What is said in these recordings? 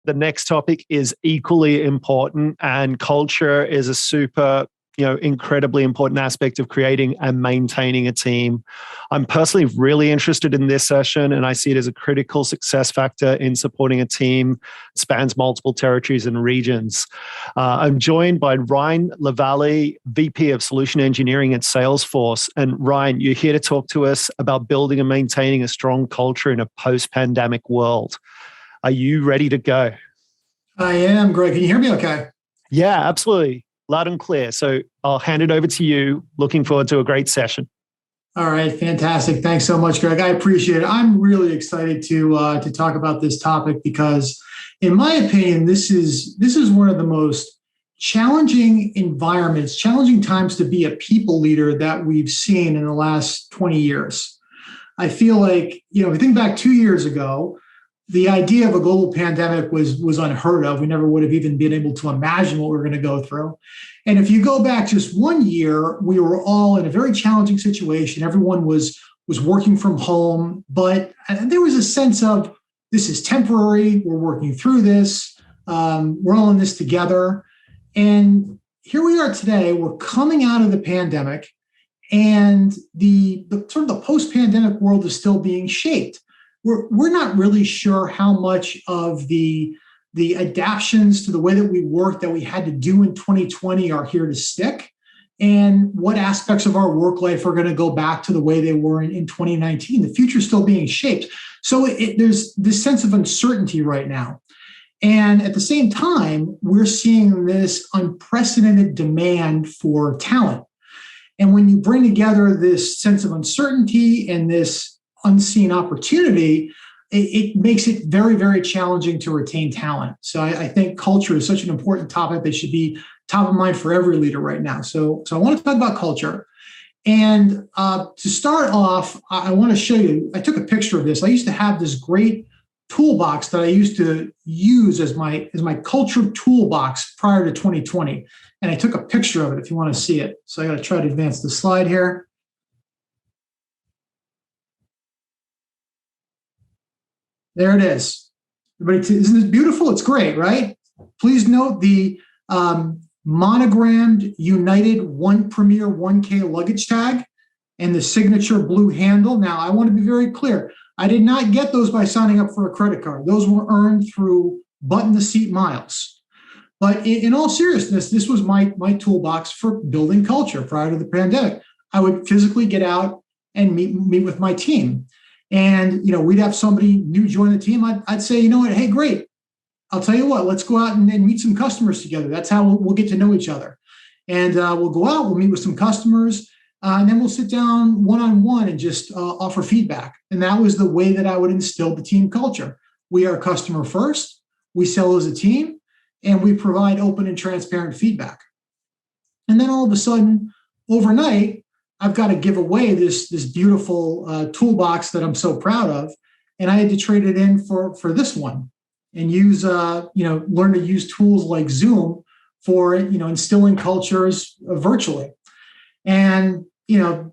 The next topic is equally important, and culture is a super, incredibly important aspect of creating and maintaining a team. I'm personally really interested in this session, and I see it as a critical success factor in supporting a team that spans multiple territories and regions. I'm joined by Ryan Lavallee, VP of Solution Engineering at Salesforce. And Ryan, you're here to talk to us about building and maintaining a strong culture in a post-pandemic world. Are you ready to go? I am, Greg. Can you hear me okay? Yeah, absolutely. Loud and clear. So I'll hand it over to you. Looking forward to a great session. All right, fantastic. Thanks so much, Greg. I appreciate it. I'm really excited to talk about this topic because, in my opinion, this is one of the most challenging environments, challenging times to be a people leader that we've seen in the last 20 years. I feel like, if you think back 2 years ago, the idea of a global pandemic was unheard of. We never would have even been able to imagine what we were going to go through. And if you go back just 1 year, we were all in a very challenging situation. Everyone was working from home, but there was a sense of this is temporary. We're working through this. We're all in this together. And here we are today. We're coming out of the pandemic, and the sort of the post-pandemic world is still being shaped. We're not really sure how much of the adaptations to the way that we work that we had to do in 2020 are here to stick, and what aspects of our work life are going to go back to the way they were in 2019. The future is still being shaped. So there's this sense of uncertainty right now. And at the same time, we're seeing this unprecedented demand for talent. And when you bring together this sense of uncertainty and this unseen opportunity, it makes it very, very challenging to retain talent. So I think culture is such an important topic that should be top of mind for every leader right now. So I want to talk about culture. And to start off, I want to show you, I took a picture of this. I used to have this great toolbox that I used to use as my culture toolbox prior to 2020. And I took a picture of it if you want to see it. So I got to try to advance the slide here. There it is. Everybody, isn't this beautiful? It's great, right? Please note the monogrammed United One Premier 1K luggage tag and the signature blue handle. Now, I want to be very clear. I did not get those by signing up for a credit card. Those were earned through button the seat miles. But in all seriousness, this was my toolbox for building culture prior to the pandemic. I would physically get out and meet with my team. And, we'd have somebody new join the team. I'd say, you know what? Hey, great. I'll tell you what, let's go out and meet some customers together. That's how we'll get to know each other. And we'll go out, we'll meet with some customers, and then we'll sit down one-on-one and just offer feedback. And that was the way that I would instill the team culture. We are customer first, we sell as a team, and we provide open and transparent feedback. And then all of a sudden, overnight, I've got to give away this beautiful toolbox that I'm so proud of, and I had to trade it in for this one, and use learn to use tools like Zoom for instilling cultures virtually, and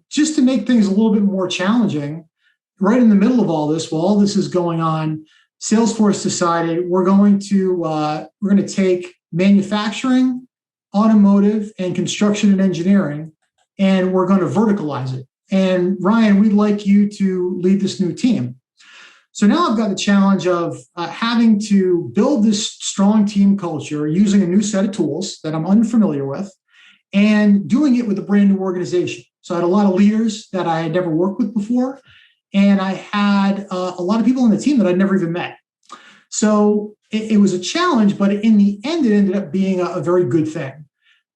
just to make things a little bit more challenging. Right in the middle of all this, while all this is going on, Salesforce decided we're going to take manufacturing, automotive, and construction and engineering, and we're going to verticalize it. And Ryan, we'd like you to lead this new team. So now I've got the challenge of having to build this strong team culture using a new set of tools that I'm unfamiliar with, and doing it with a brand new organization. So I had a lot of leaders that I had never worked with before, and I had a lot of people on the team that I'd never even met. So it was a challenge, but in the end, it ended up being a very good thing,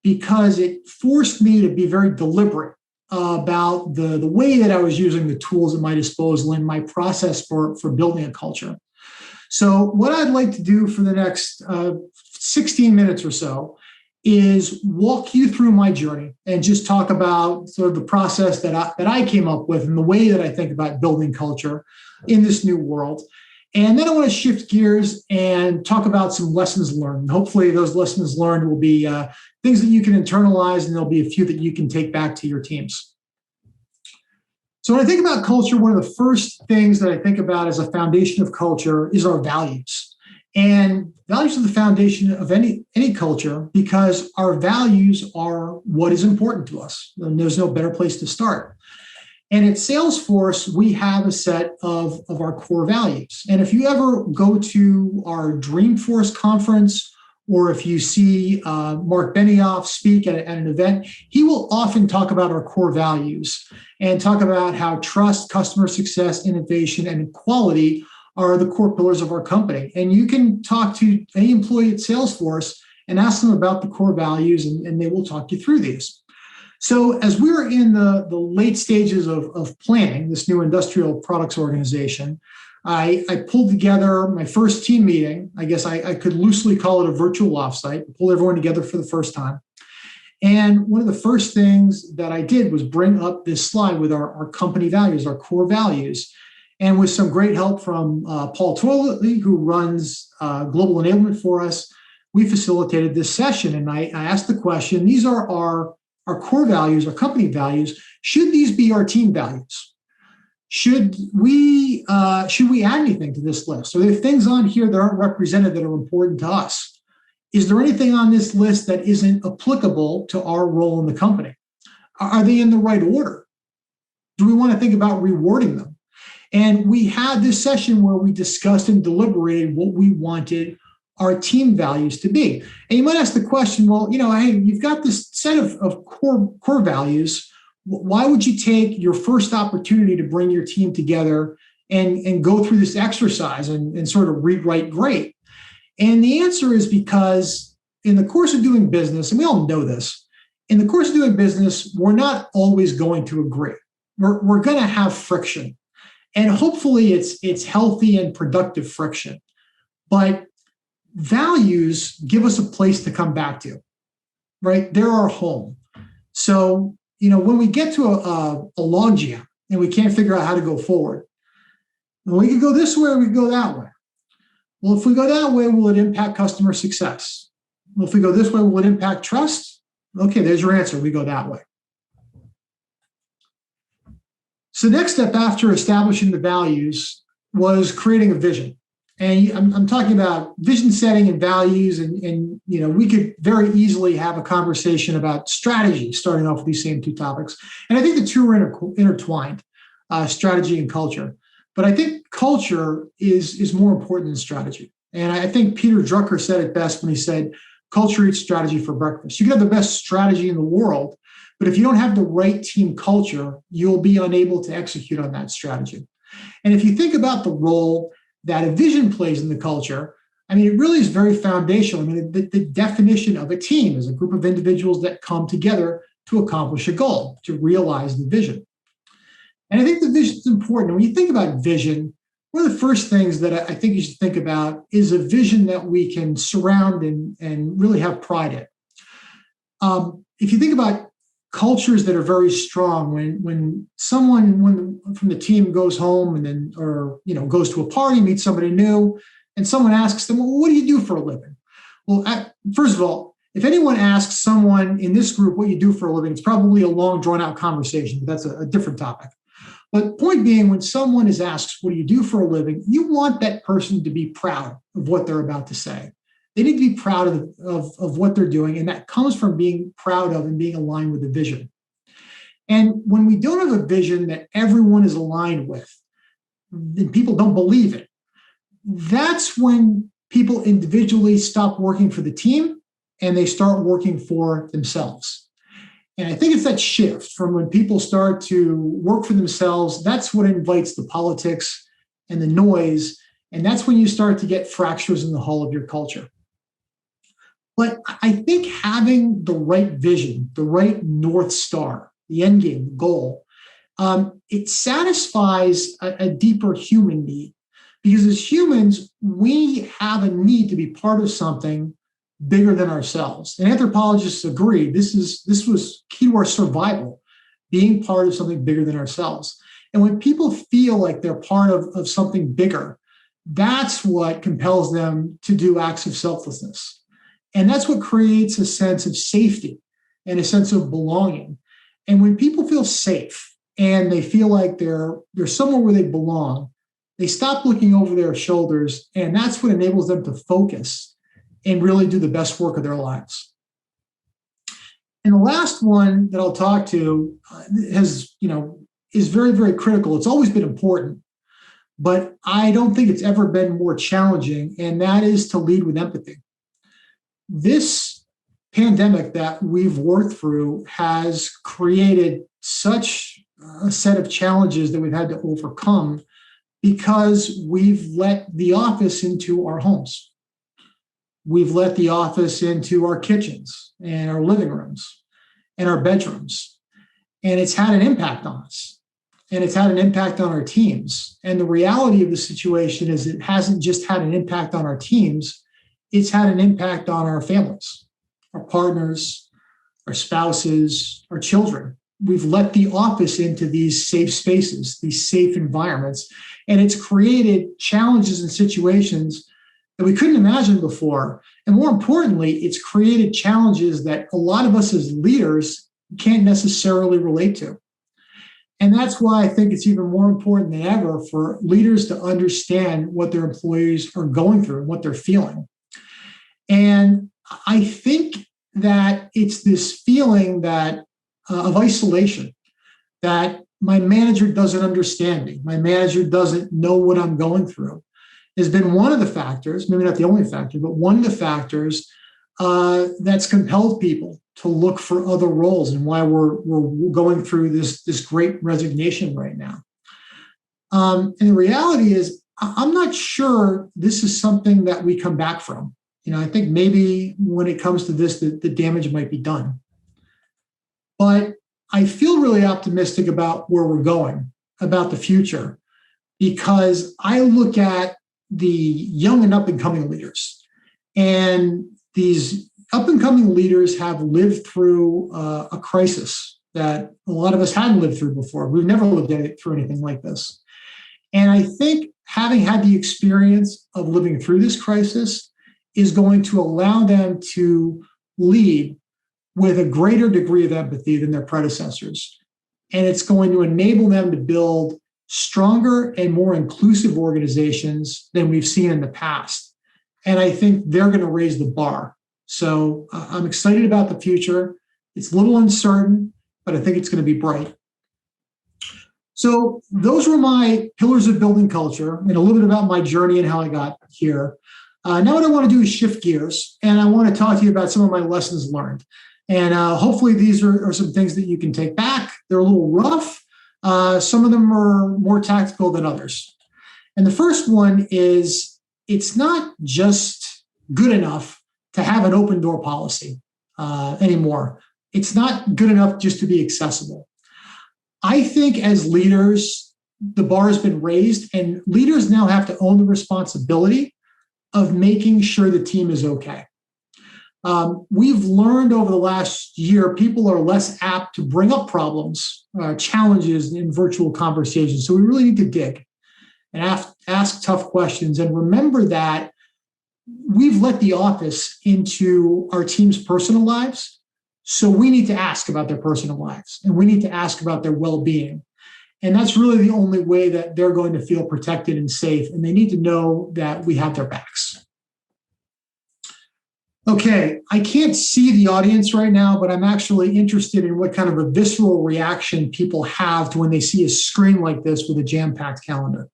because it forced me to be very deliberate about the way that I was using the tools at my disposal in my process for building a culture. So what I'd like to do for the next 16 minutes or so is walk you through my journey and just talk about sort of the process that I came up with and the way that I think about building culture in this new world. And then I want to shift gears and talk about some lessons learned. Hopefully those lessons learned will be things that you can internalize, and there'll be a few that you can take back to your teams. So when I think about culture, one of the first things that I think about as a foundation of culture is our values. And values are the foundation of any culture because our values are what is important to us. And there's no better place to start. And at Salesforce, we have a set of our core values. And if you ever go to our Dreamforce conference, or if you see Mark Benioff speak at an event, he will often talk about our core values and talk about how trust, customer success, innovation, and quality are the core pillars of our company. And you can talk to any employee at Salesforce and ask them about the core values, and they will talk you through these. So as we were in the late stages of planning this new industrial products organization, I pulled together my first team meeting. I guess I could loosely call it a virtual offsite, pull everyone together for the first time. And one of the first things that I did was bring up this slide with our company values, our core values. And with some great help from Paul Toyley, who runs global enablement for us, we facilitated this session. And I asked the question, these are our core values, our company values. Should these be our team values? Should we add anything to this list? Are there things on here that aren't represented that are important to us? Is there anything on this list that isn't applicable to our role in the company? Are they in the right order? Do we want to think about rewarding them? And we had this session where we discussed and deliberated what we wanted our team values to be. And you might ask the question, well, hey, you've got this set of core values. Why would you take your first opportunity to bring your team together and go through this exercise and sort of rewrite great? And the answer is because in the course of doing business, and we all know this, in the course of doing business, we're not always going to agree. We're going to have friction. And hopefully it's healthy and productive friction. But values give us a place to come back to, right? They're our home. So, when we get to a logjam and we can't figure out how to go forward, well, we could go this way or we could go that way. Well, if we go that way, will it impact customer success? Well, if we go this way, will it impact trust? Okay, there's your answer. We go that way. So the next step after establishing the values was creating a vision. And I'm talking about vision setting and values. And we could very easily have a conversation about strategy, starting off with these same two topics. And I think the two are intertwined, strategy and culture. But I think culture is more important than strategy. And I think Peter Drucker said it best when he said, culture eats strategy for breakfast. You can have the best strategy in the world, but if you don't have the right team culture, you'll be unable to execute on that strategy. And if you think about the role that a vision plays in the culture, it really is very foundational. The definition of a team is a group of individuals that come together to accomplish a goal, to realize the vision. And I think the vision is important. When you think about vision, one of the first things that I think you should think about is a vision that we can surround and really have pride in. If you think about cultures that are very strong, when someone from the team goes home or goes to a party, meets somebody new, and someone asks them, well, what do you do for a living? Well, first of all, if anyone asks someone in this group what you do for a living, it's probably a long, drawn-out conversation, but that's a different topic. But point being, when someone is asked, what do you do for a living, you want that person to be proud of what they're about to say. They need to be proud of what they're doing, and that comes from being proud of and being aligned with the vision. And when we don't have a vision that everyone is aligned with, and people don't believe it, that's when people individually stop working for the team and they start working for themselves. And I think it's that shift from when people start to work for themselves, that's what invites the politics and the noise, and that's when you start to get fractures in the hull of your culture. But I think having the right vision, the right North Star, the end game, the goal, it satisfies a deeper human need. Because as humans, we have a need to be part of something bigger than ourselves. And anthropologists agree this was key to our survival, being part of something bigger than ourselves. And when people feel like they're part of something bigger, that's what compels them to do acts of selflessness. And that's what creates a sense of safety and a sense of belonging. And when people feel safe and they feel like they're somewhere where they belong, They stop looking over their shoulders, and that's what enables them to focus and really do the best work of their lives. And the last one that I'll talk to is very, very critical. It's always been important, but I don't think it's ever been more challenging, and that is to lead with empathy. This pandemic that we've worked through has created such a set of challenges that we've had to overcome because we've let the office into our homes. We've let the office into our kitchens and our living rooms and our bedrooms. And it's had an impact on us. And it's had an impact on our teams. And the reality of the situation is it hasn't just had an impact on our teams, it's had an impact on our families, our partners, our spouses, our children. We've let the office into these safe spaces, these safe environments, and it's created challenges and situations that we couldn't imagine before. And more importantly, it's created challenges that a lot of us as leaders can't necessarily relate to. And that's why I think it's even more important than ever for leaders to understand what their employees are going through and what they're feeling. And I think that it's this feeling that of isolation, that my manager doesn't understand me, my manager doesn't know what I'm going through, has been one of the factors, maybe not the only factor, but one of the factors that's compelled people to look for other roles, and why we're going through this great resignation right now. And the reality is, I'm not sure this is something that we come back from. I think maybe when it comes to this, the damage might be done. But I feel really optimistic about where we're going, about the future, because I look at the young and up-and-coming leaders. And these up-and-coming leaders have lived through a crisis that a lot of us hadn't lived through before. We've never lived through anything like this. And I think having had the experience of living through this crisis is going to allow them to lead with a greater degree of empathy than their predecessors. And it's going to enable them to build stronger and more inclusive organizations than we've seen in the past. And I think they're going to raise the bar. So I'm excited about the future. It's a little uncertain, but I think it's going to be bright. So those were my pillars of building culture and a little bit about my journey and how I got here. Now what I want to do is shift gears, and I want to talk to you about some of my lessons learned. And hopefully these are some things that you can take back. They're a little rough. Some of them are more tactical than others. And the first one is, it's not just good enough to have an open door policy anymore. It's not good enough just to be accessible. I think as leaders, the bar has been raised, and leaders now have to own the responsibility of making sure the team is okay. We've learned over the last year, people are less apt to bring up problems, challenges in virtual conversations. So we really need to dig and ask tough questions, and remember that we've let the office into our team's personal lives. So we need to ask about their personal lives, and we need to ask about their well-being. And that's really the only way that they're going to feel protected and safe. And they need to know that we have their backs. Okay, I can't see the audience right now, but I'm actually interested in what kind of a visceral reaction people have to when they see a screen like this with a jam-packed calendar.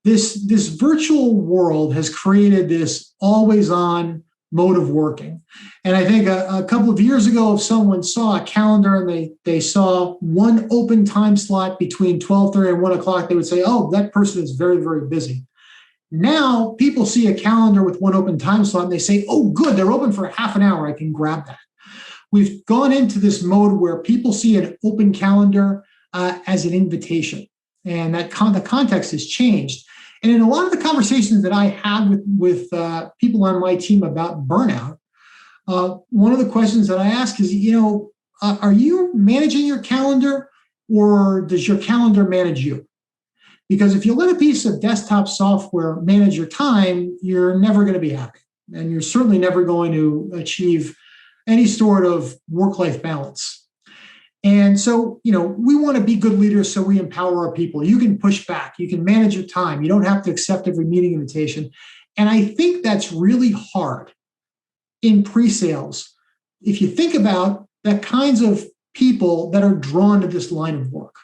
This virtual world has created this always-on mode of working. And I think a couple of years ago, if someone saw a calendar and they saw one open time slot between 12:30 and 1 o'clock, they would say, oh, that person is very, very busy. Now people see a calendar with one open time slot and they say, oh, good, they're open for half an hour. I can grab that. We've gone into this mode where people see an open calendar as an invitation, and that the context has changed. And in a lot of the conversations that I have with people on my team about burnout, one of the questions that I ask is, are you managing your calendar, or does your calendar manage you? Because if you let a piece of desktop software manage your time, you're never going to be happy. And you're certainly never going to achieve any sort of work-life balance. And so, we want to be good leaders, so we empower our people. You can push back, you can manage your time, you don't have to accept every meeting invitation. And I think that's really hard in pre-sales. If you think about the kinds of people that are drawn to this line of work,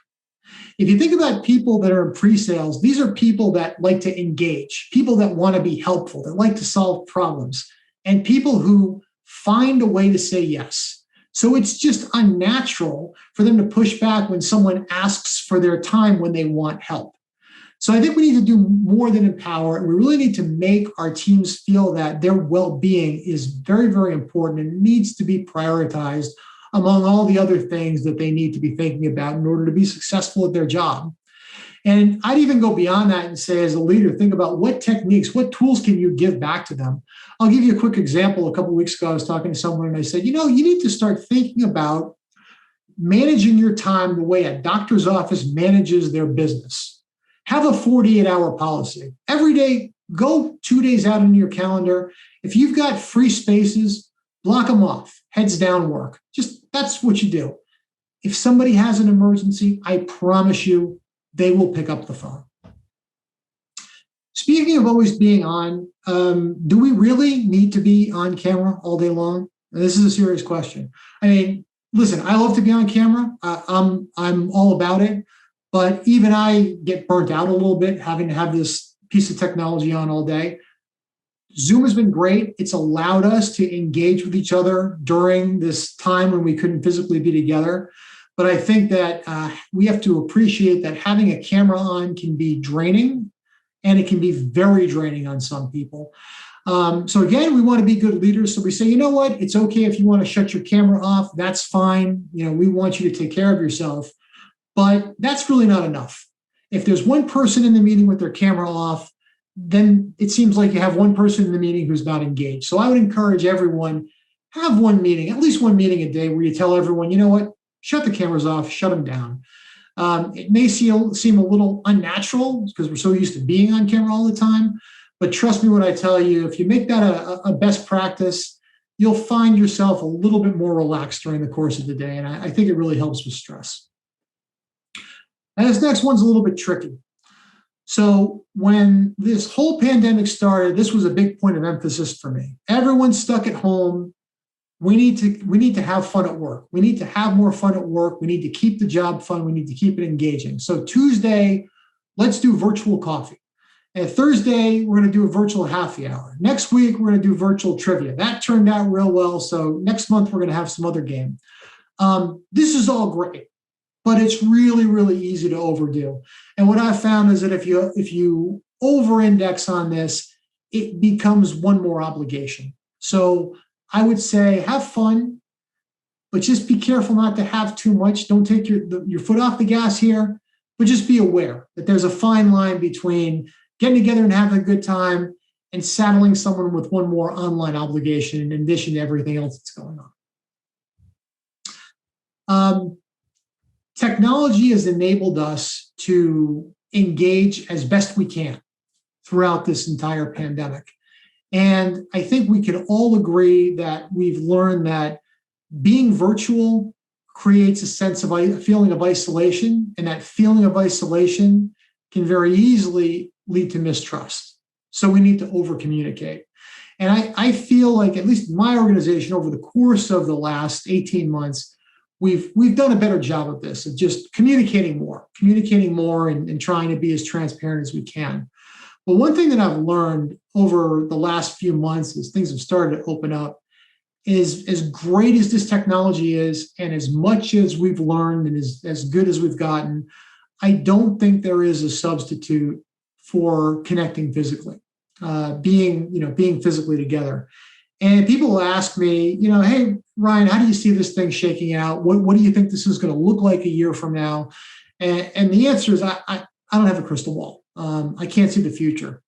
if you think about people that are in pre-sales, these are people that like to engage, people that want to be helpful, that like to solve problems, and people who find a way to say yes. So it's just unnatural for them to push back when someone asks for their time when they want help. So I think we need to do more than empower, and we really need to make our teams feel that their well-being is very, very important and needs to be prioritized among all the other things that they need to be thinking about in order to be successful at their job. And I'd even go beyond that and say, as a leader, think about what techniques, what tools can you give back to them? I'll give you a quick example. A couple of weeks ago, I was talking to someone and I said, you need to start thinking about managing your time the way a doctor's office manages their business. Have a 48-hour policy. Every day, go 2 days out into your calendar. If you've got free spaces, block them off, heads down work. That's what you do. If somebody has an emergency, I promise you, they will pick up the phone. Speaking of always being on, do we really need to be on camera all day long? And this is a serious question. I mean, listen, I love to be on camera. I'm all about it. But even I get burnt out a little bit having to have this piece of technology on all day. Zoom has been great. It's allowed us to engage with each other during this time when we couldn't physically be together. But I think that we have to appreciate that having a camera on can be draining, and it can be very draining on some people. So again, we want to be good leaders. So we say, you know what? It's okay if you want to shut your camera off. That's fine. We want you to take care of yourself. But that's really not enough. If there's one person in the meeting with their camera off, then it seems like you have one person in the meeting who's not engaged. So I would encourage everyone, have one meeting, at least one meeting a day where you tell everyone, you know what? Shut the cameras off, shut them down. It may seem a little unnatural because we're so used to being on camera all the time, but trust me when I tell you, if you make that a best practice, you'll find yourself a little bit more relaxed during the course of the day, and I think it really helps with stress. And this next one's a little bit tricky. So when this whole pandemic started, this was a big point of emphasis for me. Everyone's stuck at home. We need to have fun at work. We need to have more fun at work. We need to keep the job fun. We need to keep it engaging. So Tuesday, let's do virtual coffee. And Thursday, we're going to do a virtual happy hour. Next week, we're going to do virtual trivia. That turned out real well. So next month, we're going to have some other game. This is all great, but it's really, really easy to overdo. And what I've found is that if you over-index on this, it becomes one more obligation. So I would say have fun, but just be careful not to have too much. Don't take your foot off the gas here, but just be aware that there's a fine line between getting together and having a good time and saddling someone with one more online obligation in addition to everything else that's going on. Technology has enabled us to engage as best we can throughout this entire pandemic. And I think we can all agree that we've learned that being virtual creates a feeling of isolation, and that feeling of isolation can very easily lead to mistrust. So we need to over-communicate. And I feel like, at least in my organization, over the course of the last 18 months, we've done a better job of this, of just communicating more and trying to be as transparent as we can. But one thing that I've learned over the last few months as things have started to open up is, as great as this technology is, and as much as we've learned and as good as we've gotten, I don't think there is a substitute for connecting physically, being physically together. And people will ask me, hey, Ryan, how do you see this thing shaking out? What do you think this is going to look like a year from now? And the answer is I don't have a crystal ball. I can't see the future.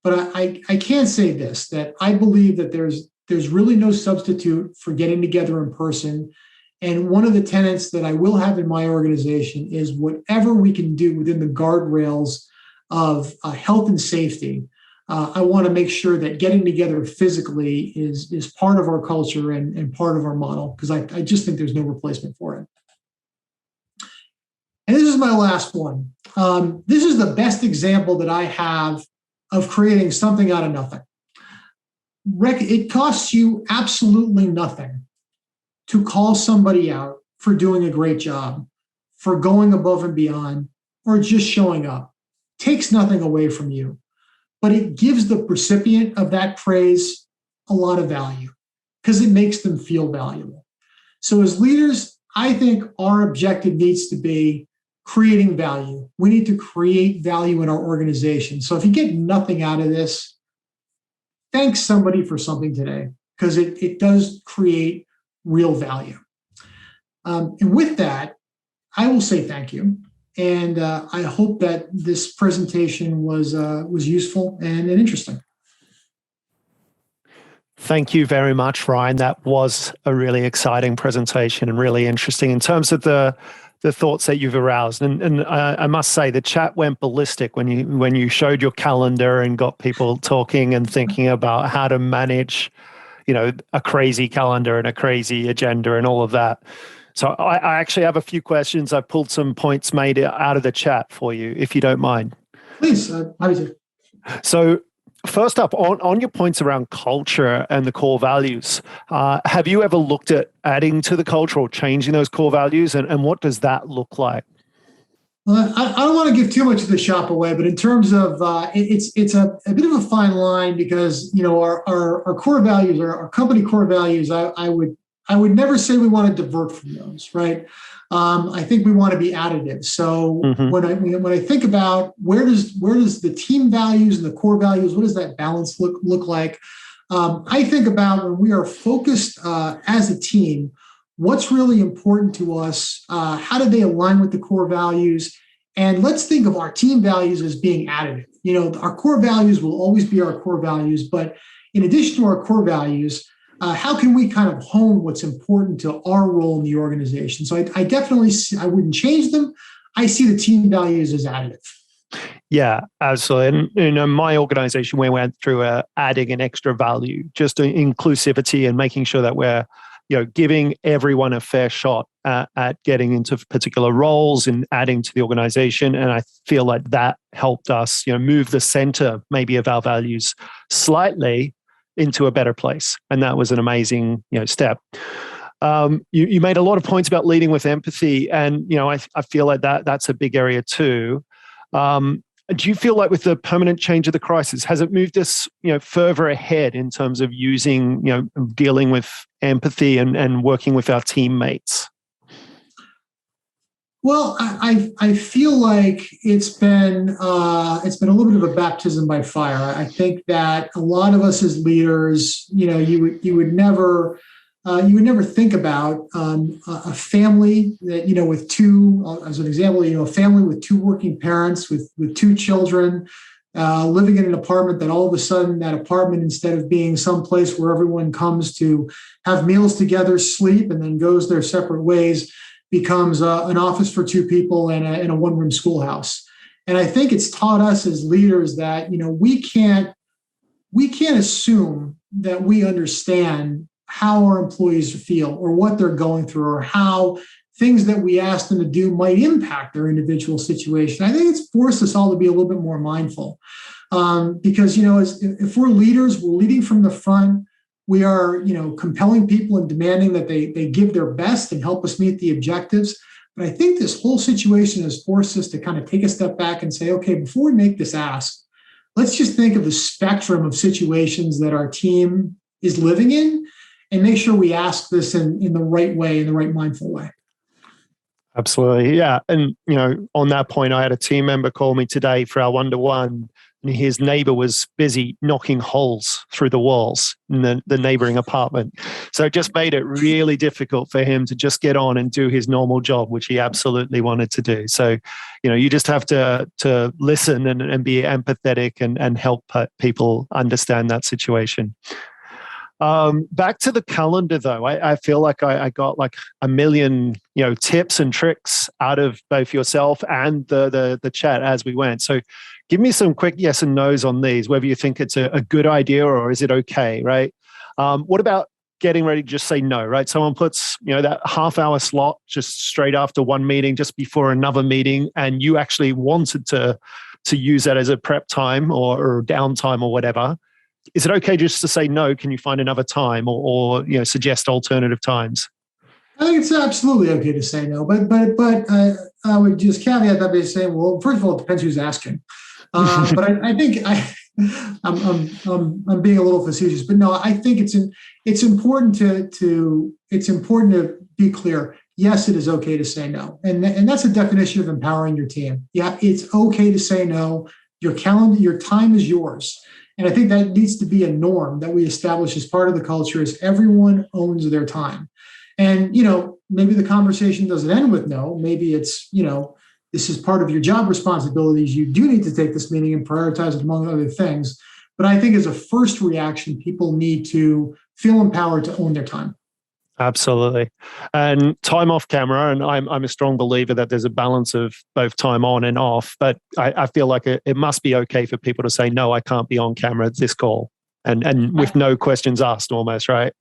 But I can say this, that I believe that there's really no substitute for getting together in person. And one of the tenets that I will have in my organization is whatever we can do within the guardrails of health and safety. I want to make sure that getting together physically is part of our culture and part of our model, because I just think there's no replacement for it. And this is my last one. This is the best example that I have of creating something out of nothing. It costs you absolutely nothing to call somebody out for doing a great job, for going above and beyond, or just showing up. Takes nothing away from you, but it gives the recipient of that praise a lot of value because it makes them feel valuable. So as leaders, I think our objective needs to be creating value. We need to create value in our organization. So if you get nothing out of this, thank somebody for something today, because it does create real value. And with that, I will say thank you. And I hope that this presentation was useful and interesting. Thank you very much, Ryan. That was a really exciting presentation and really interesting in terms of the thoughts that you've aroused. And I must say, the chat went ballistic when you showed your calendar and got people talking and thinking about how to manage, a crazy calendar and a crazy agenda and all of that. So I actually have a few questions. I pulled some points made out of the chat for you, if you don't mind. Please, happy to. So first up, on your points around culture and the core values, have you ever looked at adding to the culture or changing those core values? And what does that look like? Well, I don't want to give too much of the shop away, but in terms of it's a bit of a fine line because our core values, our company core values, I would never say we want to divert from those, right? I think we want to be additive. So when I think about where does the team values and the core values, what does that balance look like? I think about when we are focused as a team, what's really important to us? How do they align with the core values? And let's think of our team values as being additive. Our core values will always be our core values, but in addition to our core values, how can we kind of hone what's important to our role in the organization? So I definitely I wouldn't change them. I see the team values as additive. Yeah, absolutely. And in my organization, we went through adding an extra value, just inclusivity and making sure that we're giving everyone a fair shot at getting into particular roles and adding to the organization. And I feel like that helped us move the center maybe of our values slightly into a better place. And that was an amazing, step. You made a lot of points about leading with empathy. And, I feel like that's a big area too. Do you feel like with the permanent change of the crisis, has it moved us, further ahead in terms of using, dealing with empathy and working with our teammates? Well, I feel like it's been a little bit of a baptism by fire. I think that a lot of us as leaders, you would never think about a family that with two, as an example, a family with two working parents with two children, living in an apartment that all of a sudden that apartment, instead of being some place where everyone comes to have meals together, sleep, and then goes their separate ways, becomes an office for two people and a one-room schoolhouse. And I think it's taught us as leaders that we can't assume that we understand how our employees feel or what they're going through or how things that we ask them to do might impact their individual situation. I think it's forced us all to be a little bit more mindful because if we're leaders, we're leading from the front. We are, compelling people and demanding that they give their best and help us meet the objectives. But I think this whole situation has forced us to kind of take a step back and say, okay, before we make this ask, let's just think of the spectrum of situations that our team is living in and make sure we ask this in the right way, in the right mindful way. Absolutely. Yeah. And, on that point, I had a team member call me today for our one-to-one, and his neighbor was busy knocking holes through the walls in the neighboring apartment. So it just made it really difficult for him to just get on and do his normal job, which he absolutely wanted to do. So, you just have to listen and be empathetic and help people understand that situation. Back to the calendar, though, I feel like I got like a million, tips and tricks out of both yourself and the chat as we went. So give me some quick yes and no's on these, whether you think it's a good idea or is it okay, right? What about getting ready to just say no, right? Someone puts, that half-hour slot just straight after one meeting, just before another meeting, and you actually wanted to use that as a prep time or downtime or whatever. Is it okay just to say no? Can you find another time or suggest alternative times? I think it's absolutely okay to say no, but I would just caveat that by saying, well, first of all, it depends who's asking. But I think I'm being a little facetious, but no, I think it's important to be clear. Yes, it is okay to say no, and that's a definition of empowering your team. Yeah, it's okay to say no. Your calendar, your time is yours, and I think that needs to be a norm that we establish as part of the culture. Is everyone owns their time, and maybe the conversation doesn't end with no. Maybe it's this is part of your job responsibilities. You do need to take this meeting and prioritize it among other things. But I think as a first reaction, people need to feel empowered to own their time. Absolutely. And time off camera, and I'm a strong believer that there's a balance of both time on and off, but I feel like it must be okay for people to say, no, I can't be on camera at this call, and with no questions asked almost, right?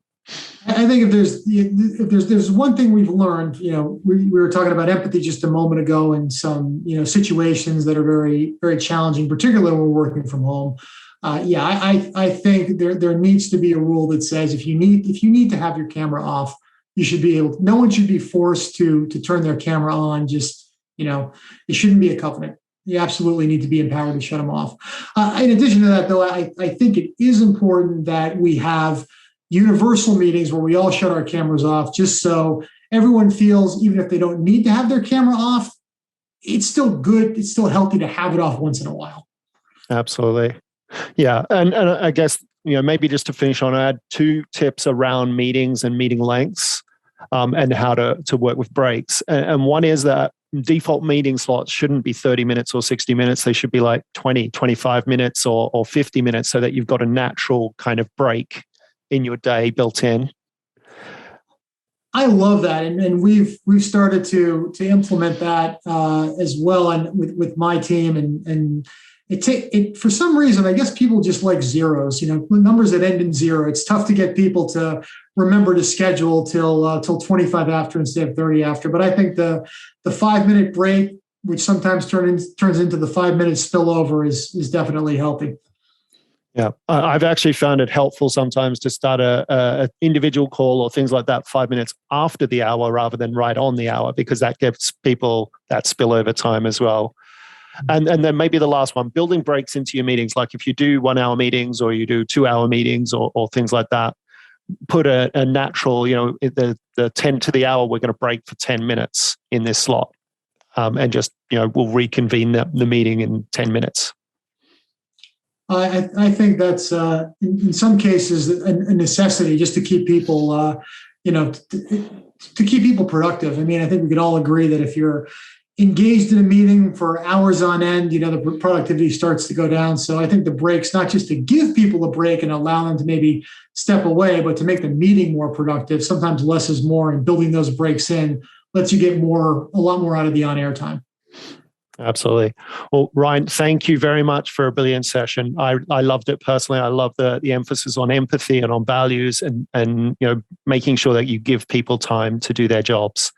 I think if there's one thing we've learned, we were talking about empathy just a moment ago, and some situations that are very, very challenging, particularly when we're working from home. I think there needs to be a rule that says if you need to have your camera off, you should be able. No one should be forced to turn their camera on. Just it shouldn't be a covenant. You absolutely need to be empowered to shut them off. In addition to that, though, I think it is important that we have universal meetings where we all shut our cameras off, just so everyone feels, even if they don't need to have their camera off, it's still good. It's still healthy to have it off once in a while. Absolutely. Yeah. And I guess, maybe just to finish on, I had 2 tips around meetings and meeting lengths and how to work with breaks. And one is that default meeting slots shouldn't be 30 minutes or 60 minutes. They should be like 20, 25 minutes or 50 minutes, so that you've got a natural kind of break in your day built in. I love that, and we've started to implement that as well, and with my team, and it for some reason, I guess people just like zeros, numbers that end in 0. It's tough to get people to remember to schedule till 25 after instead of 30 after. But I think the 5-minute break, which sometimes turns into the 5-minute spillover, is definitely healthy. Yeah, I've actually found it helpful sometimes to start a individual call or things like that 5 minutes after the hour rather than right on the hour, because that gives people that spillover time as well. And then maybe the last one, building breaks into your meetings. Like if you do 1-hour meetings or you do 2-hour meetings or things like that, put a natural, the 10 to the hour, we're going to break for 10 minutes in this slot, and just, we'll reconvene the meeting in 10 minutes. I think that's in some cases a necessity just to keep people, to keep people productive. I mean, I think we could all agree that if you're engaged in a meeting for hours on end, the productivity starts to go down. So I think the breaks, not just to give people a break and allow them to maybe step away, but to make the meeting more productive. Sometimes less is more, and building those breaks in lets you get a lot more out of the on-air time. Absolutely. Well, Ryan, thank you very much for a brilliant session. I loved it personally. I love the emphasis on empathy and on values and making sure that you give people time to do their jobs.